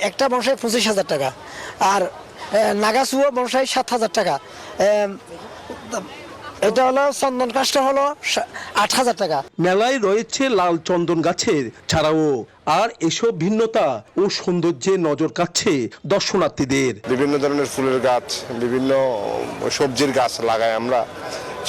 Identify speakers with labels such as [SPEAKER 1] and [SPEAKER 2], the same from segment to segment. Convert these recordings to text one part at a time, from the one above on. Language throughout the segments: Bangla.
[SPEAKER 1] একটা বনসাই 25,000 টাকা, আর নাগাসুও বনসাই 7,000 টাকা। এটা হলো চন্দন কাঠটা হলো 8,000 টাকা।
[SPEAKER 2] মেলায় রয়েছে লাল চন্দন গাছের ছাড়াও আর এসব ভিন্নতা ও সৌন্দর্যে নজর কাটছে দর্শনার্থীদের।
[SPEAKER 3] বিভিন্ন ধরনের ফুলের গাছ, বিভিন্ন সবজির গাছ লাগাই আমরা,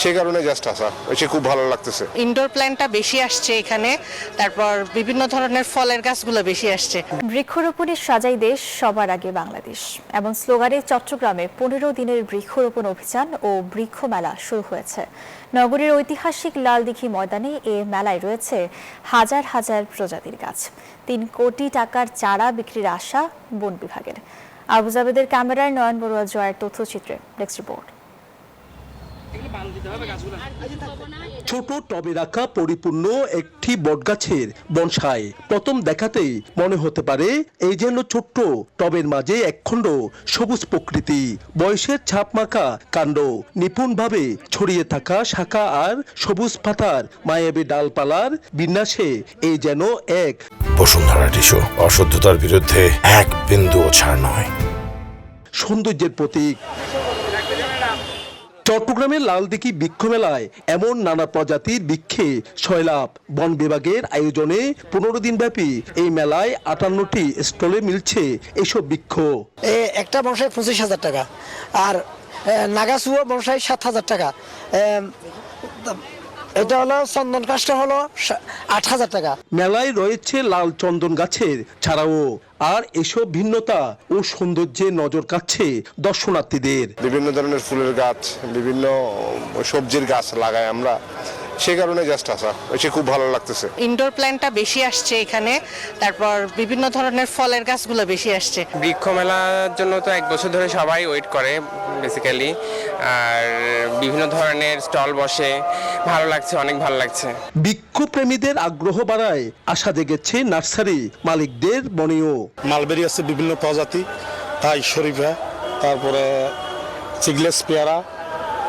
[SPEAKER 3] সেই কারণে জাস্ট আসা এসে খুব ভালো লাগতেছে।
[SPEAKER 4] ইনডোর প্ল্যান্টটা বেশি আসছে এখানে, তারপর বিভিন্ন ধরনের ফলের গাছগুলো বেশি আসছে।
[SPEAKER 5] বৃক্ষরোপণের সাজাই দেশ, সবার আগে বাংলাদেশ এমন স্লোগানে চট্টগ্রামে 15 দিনের বৃক্ষরোপণ অভিযান ও বৃক্ষ মেলা শুরু হয়েছে। নগরীর ঐতিহাসিক লালদিঘি ময়দানে এ মেলায় রয়েছে হাজার হাজার প্রজাতির গাছ। 3 কোটি টাকার চারা বিক্রির আশা বন বিভাগের। আবু জাবেদের ক্যামেরায় নয়ন বড়ুয়া জয়ের তথ্যচিত্রে ডেস্ক রিপোর্ট।
[SPEAKER 2] ছোট টবে রাখা পরিপূর্ণ একটি বটগাছের বনসাই প্রথম দেখাতেই মনে হতে পারে এই যেন ছোট্ট টবের মাঝে একখণ্ড সবুজ প্রকৃতি। বয়সের ছাপ মাখা কাণ্ড, নিপুণভাবে ছড়িয়ে থাকা শাখা আর সবুজ পাতার মায়াবী ডালপালার বিন্যাসে এই যেন এক
[SPEAKER 6] বসুন্ধরা টিস্যু, অশুদ্ধতার বিরুদ্ধে এক বিন্দুও ছাড় নয়।
[SPEAKER 2] সৌন্দর্যের প্রতীক। চট্টগ্রামের লালদিঘি বৃক্ষ মেলায় এমন নানা প্রজাতির বৃক্ষে সয়লাভ। বন বিভাগের আয়োজনে 15 দিন ব্যাপী এই মেলায় 58টি স্টলে মিলছে এসব বৃক্ষ।
[SPEAKER 1] একটা বনসাই 25,000 টাকা, আর নাগাসুও বনসাই 7,000 টাকা। এটা হলো চন্দন কাঠটা হলো 8,000 টাকা।
[SPEAKER 2] মেলায় রয়েছে লাল চন্দন গাছের ছাড়াও আর এসব ভিন্নতা ও সৌন্দর্যে নজর কাটছে দর্শনার্থীদের।
[SPEAKER 3] বিভিন্ন ধরনের ফুলের গাছ, বিভিন্ন সবজির গাছ লাগাই আমরা, সেই কারণে জাস্ট আসা এসে খুব ভালো লাগতেছে।
[SPEAKER 4] ইনডোর প্ল্যান্টটা বেশি আসছে এখানে, তারপর বিভিন্ন ধরনের ফলের গাছগুলো বেশি আসছে।
[SPEAKER 7] বৃক্ষ মেলার জন্য তো 1 বছর ধরে সবাই ওয়েট করে বেসিক্যালি, আর বিভিন্ন ধরনের স্টল বসে, ভালো লাগছে, অনেক ভালো লাগছে।
[SPEAKER 2] বৃক্ষপ্রেমীদের আগ্রহ বাড়ায় আশা জেগেছে নার্সারি মালিকদের মনেও।
[SPEAKER 8] মালবেরি আছে বিভিন্ন প্রজাতি, তাই শরীফা, তারপরে চিগলেস পেয়ারা,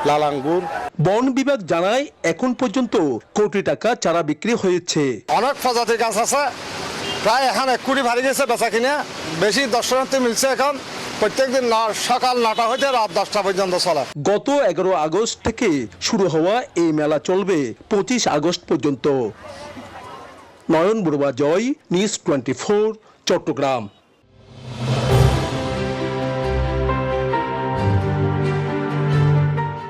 [SPEAKER 8] লাল আঙ্গুর।
[SPEAKER 2] বন বিভাগ জানায় এখন পর্যন্ত কোটি টাকা চারা বিক্রি হয়েছে।
[SPEAKER 8] অনেক প্রজাতির গাছ আছে, প্রায় এখন 1 কোটি ভারী গেছে বেচা কিনে। বেশি দর্শনার্থী মিলছে এখন। প্রত্যেকদিন সকাল 9টা হইতে রাত 10টা পর্যন্ত চলে।
[SPEAKER 2] গত 11 আগস্ট থেকে শুরু হওয়া এই মেলা চলবে 25 আগস্ট পর্যন্ত। নয়ন বড়ুয়া জয়, নিউজ 24, চট্টগ্রাম।